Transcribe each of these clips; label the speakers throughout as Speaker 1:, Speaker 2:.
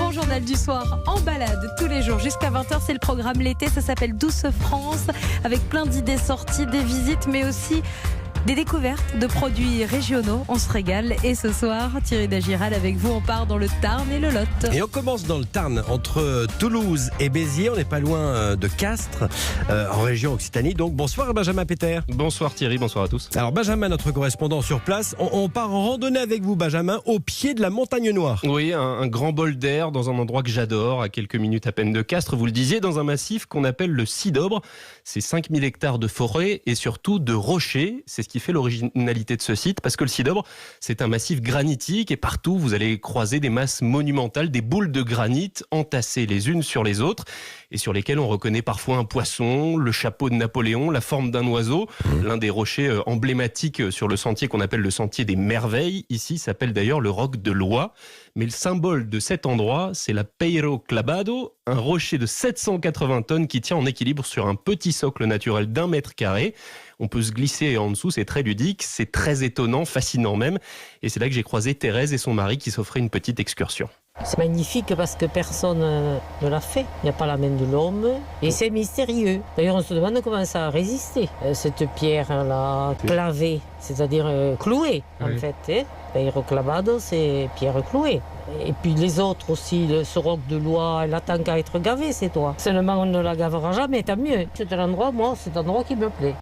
Speaker 1: grand journal du soir en balade tous les jours jusqu'à 20h. C'est le programme l'été, ça s'appelle Douce France, avec plein d'idées sorties, des visites, mais aussi des découvertes de produits régionaux. On se régale. Et ce soir, Thierry Dagiral avec vous, on part dans le Tarn et le Lot.
Speaker 2: Et on commence dans le Tarn, entre Toulouse et Béziers. On n'est pas loin de Castres, en région Occitanie. Donc bonsoir Benjamin Péter.
Speaker 3: Bonsoir Thierry, bonsoir à tous.
Speaker 2: Alors Benjamin, notre correspondant sur place, on part en randonnée avec vous Benjamin, au pied de la Montagne Noire.
Speaker 3: Oui, un grand bol d'air dans un endroit que j'adore, à quelques minutes à peine de Castres. Vous le disiez, dans un massif qu'on appelle le Cidobre. C'est 5000 hectares de forêt et surtout de rochers. C'est ce qui fait l'originalité de ce site, parce que le Cidobre, c'est un massif granitique et partout vous allez croiser des masses monumentales, des boules de granit entassées les unes sur les autres et sur lesquelles on reconnaît parfois un poisson, le chapeau de Napoléon, la forme d'un oiseau. L'un des rochers emblématiques sur le sentier qu'on appelle le sentier des merveilles, ici s'appelle d'ailleurs le roc de Loie. Mais le symbole de cet endroit, c'est la Peiro Clavado, un rocher de 780 tonnes qui tient en équilibre sur un petit socle naturel d'1 mètre carré. On peut se glisser en dessous, c'est très ludique, c'est très étonnant, fascinant même. Et c'est là que j'ai croisé Thérèse et son mari qui s'offraient une petite excursion.
Speaker 4: C'est magnifique parce que personne ne l'a fait. Il n'y a pas la main de l'homme et c'est mystérieux. D'ailleurs, on se demande comment ça a résisté. Cette pierre-là, clavée, c'est-à-dire clouée, en fait. Peiro Clavado, c'est pierre clouée. Et puis les autres aussi, ce roc de Loie, elle attend qu'à être gavée, c'est toi. Seulement, on ne la gavera jamais, tant mieux. C'est un endroit, c'est un endroit qui me plaît.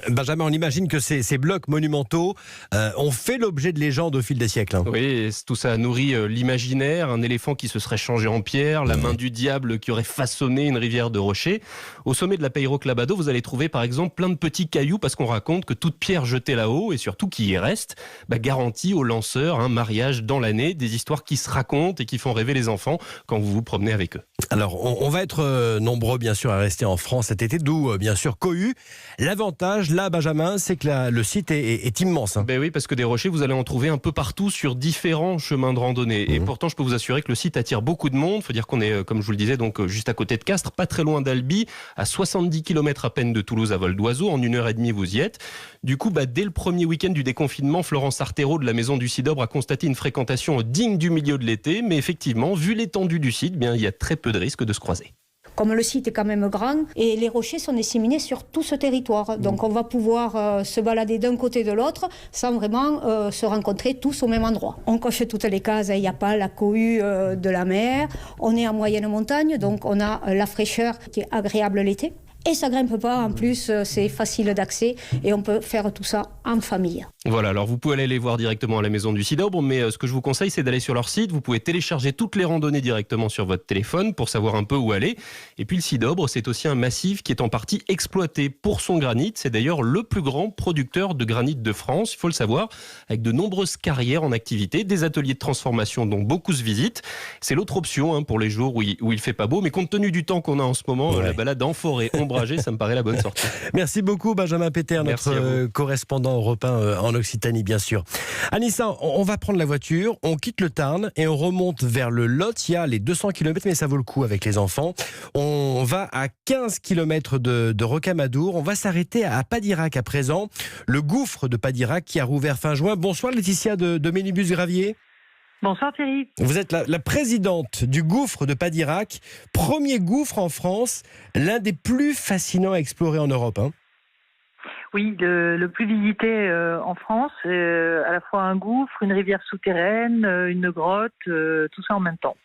Speaker 2: Benjamin, on imagine que ces blocs monumentaux ont fait l'objet de légendes au fil des siècles. Hein.
Speaker 3: Oui, et tout ça a nourri l'imaginaire, un éléphant qui se serait changé en pierre, la main du diable qui aurait façonné une rivière de rochers. Au sommet de la Peiro Clavado, vous allez trouver par exemple plein de petits cailloux, parce qu'on raconte que toute pierre jetée là-haut, et surtout qui y reste, garantit aux lanceurs un mariage dans l'année, des histoires qui se racontent et qui font rêver les enfants quand vous vous promenez avec eux.
Speaker 2: Alors, on va être nombreux bien sûr à rester en France cet été, d'où bien sûr Cohu. L'avantage là, Benjamin, c'est que le site est immense. Hein.
Speaker 3: Ben oui, parce que des rochers, vous allez en trouver un peu partout sur différents chemins de randonnée. Et pourtant, je peux vous assurer que le site attire beaucoup de monde. Il faut dire qu'on est, comme je vous le disais, donc juste à côté de Castres, pas très loin d'Albi, à 70 km à peine de Toulouse à vol d'oiseau. En 1h30, vous y êtes. Du coup, dès le premier week-end du déconfinement, Florence Artero de la Maison du Cidobre a constaté une fréquentation digne du milieu de l'été. Mais effectivement, vu l'étendue du site, il y a très peu de risques de se croiser.
Speaker 5: Comme le site est quand même grand et les rochers sont disséminés sur tout ce territoire. Donc on va pouvoir se balader d'un côté de l'autre sans vraiment se rencontrer tous au même endroit. On coche toutes les cases, il n'y a pas la cohue de la mer. On est en moyenne montagne, donc on a la fraîcheur qui est agréable l'été. Et ça grimpe pas, en plus c'est facile d'accès et on peut faire tout ça en famille.
Speaker 3: Voilà, alors vous pouvez aller les voir directement à la Maison du Cidobre, mais ce que je vous conseille, c'est d'aller sur leur site. Vous pouvez télécharger toutes les randonnées directement sur votre téléphone pour savoir un peu où aller. Et puis le Cidobre, c'est aussi un massif qui est en partie exploité pour son granit. C'est d'ailleurs le plus grand producteur de granit de France, il faut le savoir, avec de nombreuses carrières en activité, des ateliers de transformation dont beaucoup se visitent. C'est l'autre option pour les jours où il fait pas beau, mais compte tenu du temps qu'on a en ce moment, la balade en forêt ombragée, ça me paraît la bonne sortie.
Speaker 2: Merci beaucoup Benjamin Péter, notre correspondant européen en Occitanie bien sûr. Anissa, on va prendre la voiture, on quitte le Tarn et on remonte vers le Lot. Il y a les 200 km, mais ça vaut le coup avec les enfants. On va à 15 km de Rocamadour. On va s'arrêter à Padirac à présent. Le gouffre de Padirac qui a rouvert fin juin. Bonsoir Laetitia de Mélibus Gravier.
Speaker 6: Bonsoir Thierry.
Speaker 2: Vous êtes la présidente du gouffre de Padirac, premier gouffre en France, l'un des plus fascinants à explorer en Europe. Hein.
Speaker 6: Oui, le plus visité en France, à la fois un gouffre, une rivière souterraine, une grotte, tout ça en même temps.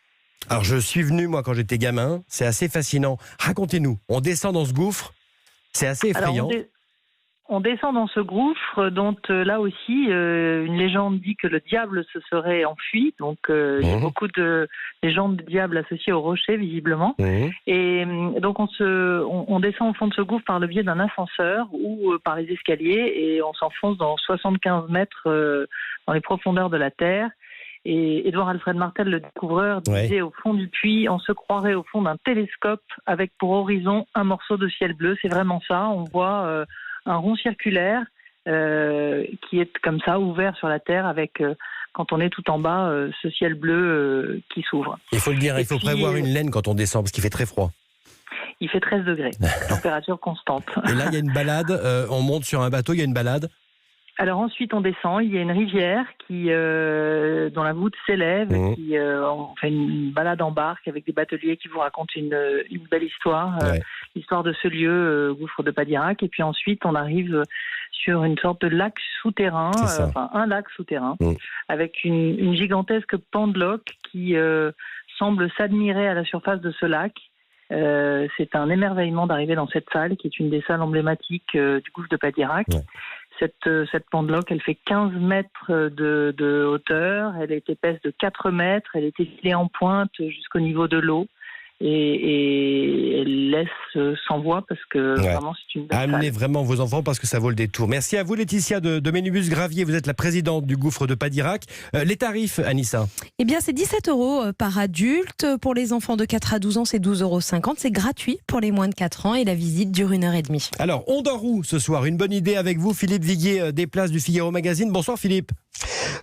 Speaker 2: Alors je suis venu moi quand j'étais gamin, c'est assez fascinant. Racontez-nous, on descend dans ce gouffre, c'est assez effrayant.
Speaker 6: Alors, on descend dans ce gouffre dont là aussi une légende dit que le diable se serait enfui. Donc il y a beaucoup de légendes de diable associées au rocher visiblement. Et donc on descend au fond de ce gouffre par le biais d'un ascenseur ou par les escaliers et on s'enfonce dans 75 mètres dans les profondeurs de la terre. Et Édouard Alfred Martel, le découvreur, disait au fond du puits, on se croirait au fond d'un télescope avec pour horizon un morceau de ciel bleu. C'est vraiment ça, on voit un rond circulaire qui est comme ça, ouvert sur la Terre avec, quand on est tout en bas, ce ciel bleu qui s'ouvre.
Speaker 2: Il faut le dire, il faut prévoir une laine quand on descend parce qu'il fait très froid.
Speaker 6: Il fait 13 degrés, température constante.
Speaker 2: Et là, il y a une balade, on monte sur un bateau, il y a une balade.
Speaker 6: Alors ensuite on descend, il y a une rivière dont la voûte s'élève, on fait une balade en barque avec des bateliers qui vous racontent une belle histoire, l'histoire de ce lieu, gouffre de Padirac, et puis ensuite on arrive sur une sorte de lac souterrain, un lac souterrain, avec une gigantesque pendeloque qui semble s'admirer à la surface de ce lac. C'est un émerveillement d'arriver dans cette salle, qui est une des salles emblématiques du gouffre de Padirac. Cette pendeloque, elle fait 15 mètres de hauteur, elle est épaisse de 4 mètres, elle est effilée en pointe jusqu'au niveau de l'eau. Et elle laisse sans voix parce que vraiment c'est une belle
Speaker 2: Amenez
Speaker 6: salle.
Speaker 2: vraiment vos enfants parce que ça vaut le détour. Merci à vous Laetitia de Ménubus Gravier, vous êtes la présidente du gouffre de Padirac. Les tarifs, Anissa?
Speaker 1: Eh bien c'est 17 € par adulte. Pour les enfants de 4 à 12 ans, c'est 12,50 €. C'est gratuit pour les moins de 4 ans et la visite dure 1h30.
Speaker 2: Alors, on dort où ce soir? Une bonne idée avec vous, Philippe Viguier des Places du Figaro Magazine. Bonsoir Philippe.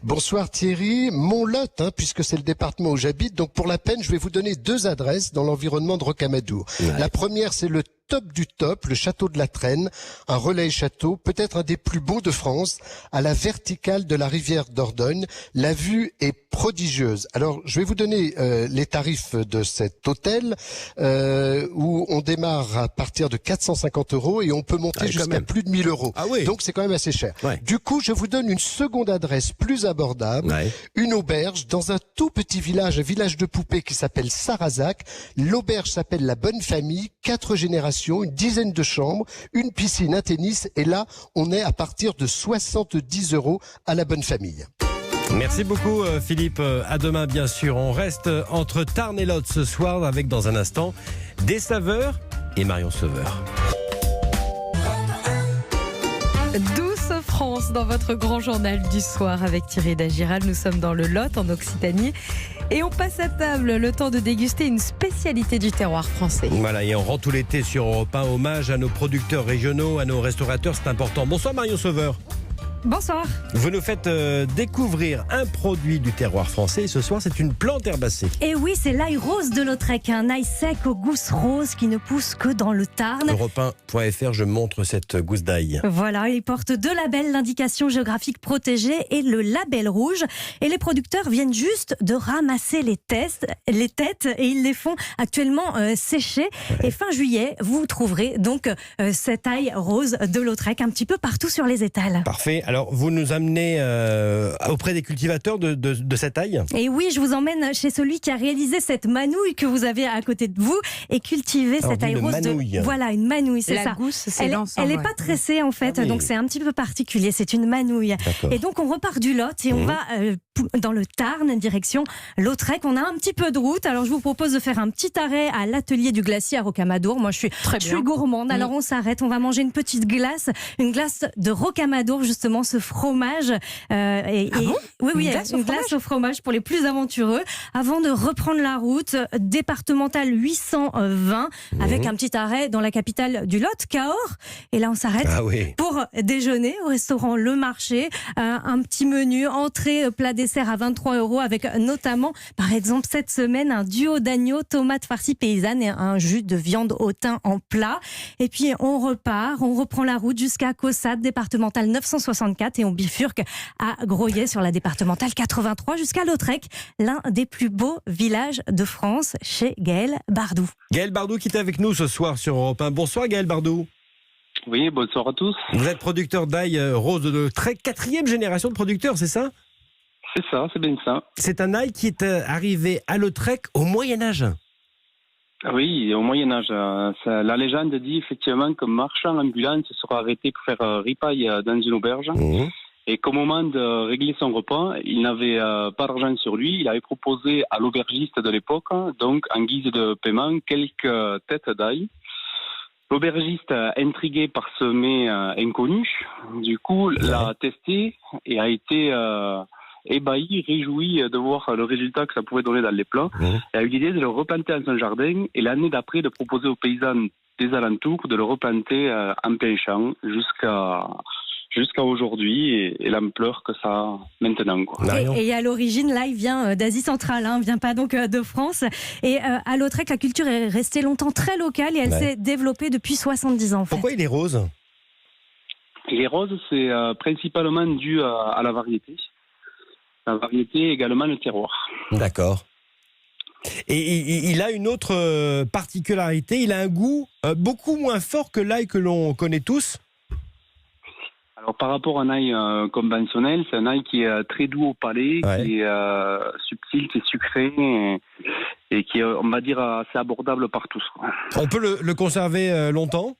Speaker 7: Bonsoir Thierry, mon Lot, puisque c'est le département où j'habite, donc pour la peine, je vais vous donner 2 adresses dans l'environnement de Rocamadour. La première, c'est le top du top, le château de la Traîne, un relais château, peut-être un des plus beaux de France, à la verticale de la rivière Dordogne. La vue est prodigieuse. Alors, je vais vous donner les tarifs de cet hôtel, où on démarre à partir de 450 € et on peut monter jusqu'à plus de 1000 €.
Speaker 2: Ah oui.
Speaker 7: Donc, c'est quand même assez cher. Du coup, je vous donne une seconde adresse plus abordable, une auberge dans un tout petit village, un village de poupées qui s'appelle Sarrazac. L'auberge s'appelle La Bonne Famille, 4 générations, une dizaine de chambres, une piscine, un tennis, et là, on est à partir de 70 € à La Bonne Famille.
Speaker 2: Merci beaucoup Philippe, à demain bien sûr. On reste entre Tarn et Lot ce soir avec dans un instant des saveurs et Marion Sauveur.
Speaker 1: Douce France dans votre grand journal du soir avec Thierry Dagiral. Nous sommes dans le Lot en Occitanie et on passe à table, le temps de déguster une spécialité du terroir français.
Speaker 2: Voilà, et on rend tout l'été sur Europe 1 hommage à nos producteurs régionaux, à nos restaurateurs, c'est important. Bonsoir Marion Sauveur.
Speaker 1: Bonsoir.
Speaker 2: Vous nous faites découvrir un produit du terroir français et ce soir c'est une plante herbacée.
Speaker 8: Et oui, c'est l'ail rose de Lautrec, un ail sec aux gousses roses qui ne pousse que dans le Tarn.
Speaker 2: Europe1.fr, je montre cette gousse d'ail.
Speaker 8: Voilà, il porte 2 labels, l'indication géographique protégée et le label rouge. Et les producteurs viennent juste de ramasser les têtes et ils les font actuellement sécher. Et fin juillet, vous trouverez donc cet ail rose de Lautrec un petit peu partout sur les étals.
Speaker 2: Parfait. Alors, vous nous amenez auprès des cultivateurs de cette ail?
Speaker 8: Et oui, je vous emmène chez celui qui a réalisé cette manouille que vous avez à côté de vous et cultivé cette ail rose. Voilà, une manouille, c'est ça.
Speaker 1: La gousse, c'est
Speaker 8: elle n'est pas tressée en fait, donc c'est un petit peu particulier. C'est une manouille. Et donc, on repart du Lot et on va dans le Tarn, direction Lautrec. On a un petit peu de route. Alors, je vous propose de faire un petit arrêt à l'atelier du glacier à Rocamadour. Moi, je suis gourmande. Alors, on s'arrête. On va manger une petite glace, une glace de Rocamadour, justement. Ce fromage. Oui, une glace au fromage pour les plus aventureux. Avant de reprendre la route départementale 820 avec un petit arrêt dans la capitale du Lot, Cahors. Et là, on s'arrête pour déjeuner au restaurant Le Marché. Un petit menu, entrée, plat, dessert à 23 € avec notamment, par exemple, cette semaine, un duo d'agneau, tomates farcies paysannes et un jus de viande au thym en plat. Et puis, on reprend la route jusqu'à Caussade, départementale 964 et on bifurque à Groyet sur la départementale 83 jusqu'à Lautrec, l'un des plus beaux villages de France, chez Gaël Bardou.
Speaker 2: Gaël Bardou qui est avec nous ce soir sur Europe 1. Bonsoir Gaël Bardou.
Speaker 9: Oui, bonsoir à tous.
Speaker 2: Vous êtes producteur d'ail rose de Lautrec, 4e génération de producteurs, c'est ça?
Speaker 9: C'est ça, c'est bien ça.
Speaker 2: C'est un ail qui est arrivé à Lautrec au Moyen-Âge.
Speaker 9: Oui, au Moyen-Âge. La légende dit effectivement qu'un marchand ambulant se sera arrêté pour faire ripaille dans une auberge. Et qu'au moment de régler son repas, il n'avait pas d'argent sur lui. Il avait proposé à l'aubergiste de l'époque, donc en guise de paiement, quelques têtes d'ail. L'aubergiste, intrigué par ce mets inconnu, du coup, l'a testé et a été ébahi, réjoui de voir le résultat que ça pouvait donner dans les plats. Il a eu l'idée de le replanter dans son jardin et l'année d'après de proposer aux paysans des alentours de le replanter en plein champ jusqu'à aujourd'hui et l'ampleur que ça a maintenant.
Speaker 8: Et à l'origine, là, il vient d'Asie centrale, il ne vient pas donc de France. Et à Lautrec, la culture est restée longtemps très locale et elle s'est développée depuis 70 ans.
Speaker 2: Pourquoi il est rose ?
Speaker 9: Les roses, c'est principalement dû à la variété. La variété et également le terroir.
Speaker 2: D'accord. Et il a une autre particularité, il a un goût beaucoup moins fort que l'ail que l'on connaît tous.
Speaker 9: Alors par rapport à un ail conventionnel, c'est un ail qui est très doux au palais, qui est subtil, qui est sucré et qui est, on va dire, assez abordable par tous.
Speaker 2: On peut le conserver longtemps ?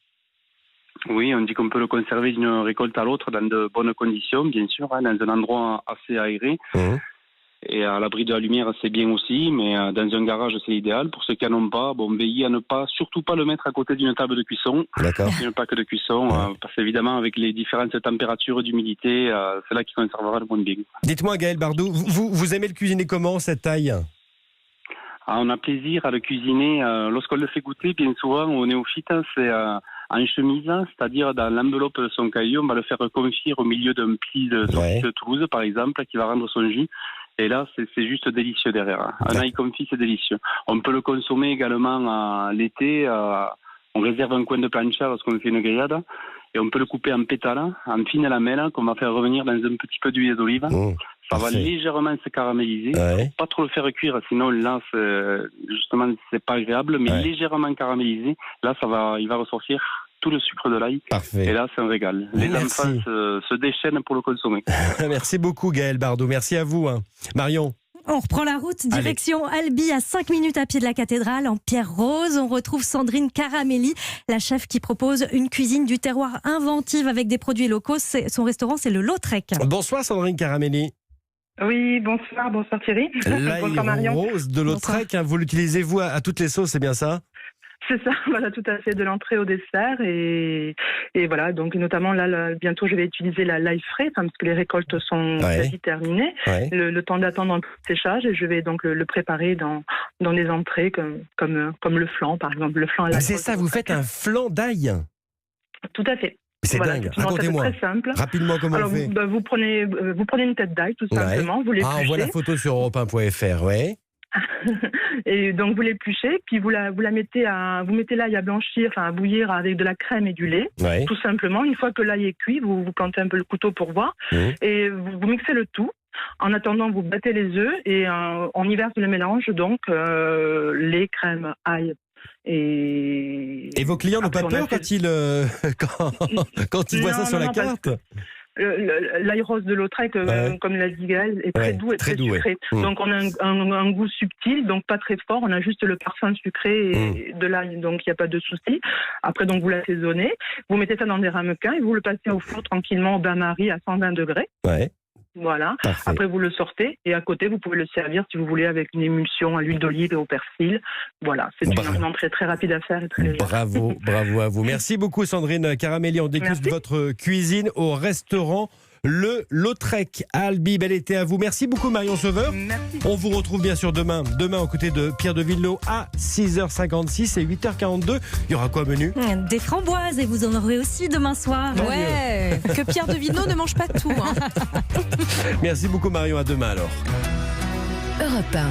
Speaker 9: Oui, on dit qu'on peut le conserver d'une récolte à l'autre dans de bonnes conditions, bien sûr, dans un endroit assez aéré. Et à l'abri de la lumière, c'est bien aussi, mais dans un garage, c'est idéal. Pour ceux qui n'en ont pas, veillez à surtout pas le mettre à côté d'une table de cuisson. D'accord. Une plaque de cuisson, parce qu'évidemment, avec les différentes températures d'humidité, c'est là qu'il conservera le moins bien.
Speaker 2: Dites-moi, Gaël Bardou, vous aimez le cuisiner comment, cet ail ?
Speaker 9: On a plaisir à le cuisiner. Lorsqu'on le fait goûter, bien souvent, aux néophytes, c'est en chemise, c'est-à-dire dans l'enveloppe de son caillou, on va le faire confire au milieu d'un pli de saucisse de Toulouse, par exemple, qui va rendre son jus. Et là, c'est juste délicieux derrière. Un ail confit, c'est délicieux. On peut le consommer également l'été. On réserve un coin de plancha lorsqu'on fait une grillade. Et on peut le couper en pétales, en fines lamelles, qu'on va faire revenir dans un petit peu d'huile d'olive. Ça va légèrement se caraméliser. Pas trop le faire cuire, sinon là, justement, c'est pas agréable. Mais légèrement caramélisé, là, il va ressortir tout le sucre de l'ail. Parfait. Et là, c'est un régal. Les enfants se déchaînent pour le consommer.
Speaker 2: Merci beaucoup, Gaël Bardou. Merci à vous. Marion.
Speaker 8: On reprend la route, direction Albi, à 5 minutes à pied de la cathédrale, en pierre rose. On retrouve Sandrine Caramelli, la chef qui propose une cuisine du terroir inventive avec des produits locaux. Son restaurant, c'est le Lautrec.
Speaker 2: Bonsoir Sandrine Caramelli.
Speaker 10: Oui, bonsoir Thierry.
Speaker 2: Bonsoir Marion. Rose de Lautrec, vous l'utilisez vous à toutes les sauces, c'est bien ça ?
Speaker 10: C'est ça, voilà, tout à fait, de l'entrée au dessert et voilà, donc notamment là, bientôt je vais utiliser l'ail frais, parce que les récoltes sont quasi terminées, le temps d'attendre un peu de séchage et je vais donc le préparer dans des entrées comme le flan, par exemple, le flan à l'ail.
Speaker 2: C'est ça, vous faites un flan d'ail ?
Speaker 10: Tout à fait.
Speaker 2: C'est dingue, racontez-moi.
Speaker 10: C'est très simple.
Speaker 2: Rapidement, comment on fait ?
Speaker 10: Vous prenez une tête d'ail, tout simplement, vous l'épluchez.
Speaker 2: On voit la photo sur europe1.fr,
Speaker 10: Et donc vous l'épluchez, puis vous mettez l'ail à blanchir, à bouillir avec de la crème et du lait, tout simplement. Une fois que l'ail est cuit, vous plantez un peu le couteau pour voir, et vous mixez le tout. En attendant, vous battez les œufs et on y verse le mélange, donc lait, crème, ail.
Speaker 2: Et vos clients n'ont pas peur quand ils voient ça sur la carte ?
Speaker 10: L'ail rose de Lautrec, comme l'a dit Gaël, est très doux et très sucré. Donc on a un goût subtil, donc pas très fort. On a juste le parfum sucré de l'ail, donc il n'y a pas de souci. Après, donc vous l'assaisonnez, vous mettez ça dans des ramequins et vous le passez au four tranquillement au bain-marie à 120 degrés. Voilà. Parfait. Après, vous le sortez et à côté, vous pouvez le servir si vous voulez avec une émulsion à l'huile d'olive et au persil. Voilà, c'est une entrée très rapide à faire et très légère.
Speaker 2: Bravo à vous. Merci beaucoup Sandrine Caramelli. On déguste votre cuisine au restaurant Le Lautrec à Albi. Bel été à vous. Merci beaucoup Marion Sauveur.
Speaker 10: Merci.
Speaker 2: On vous retrouve bien sûr demain aux côtés de Pierre de Villeneuve à 6h56 et 8h42. Il y aura quoi au menu ?
Speaker 8: Des framboises, et vous en aurez aussi demain soir.
Speaker 1: Que Pierre de Villeneuve ne mange pas tout.
Speaker 2: Merci beaucoup Marion, à demain alors.
Speaker 11: Europe 1.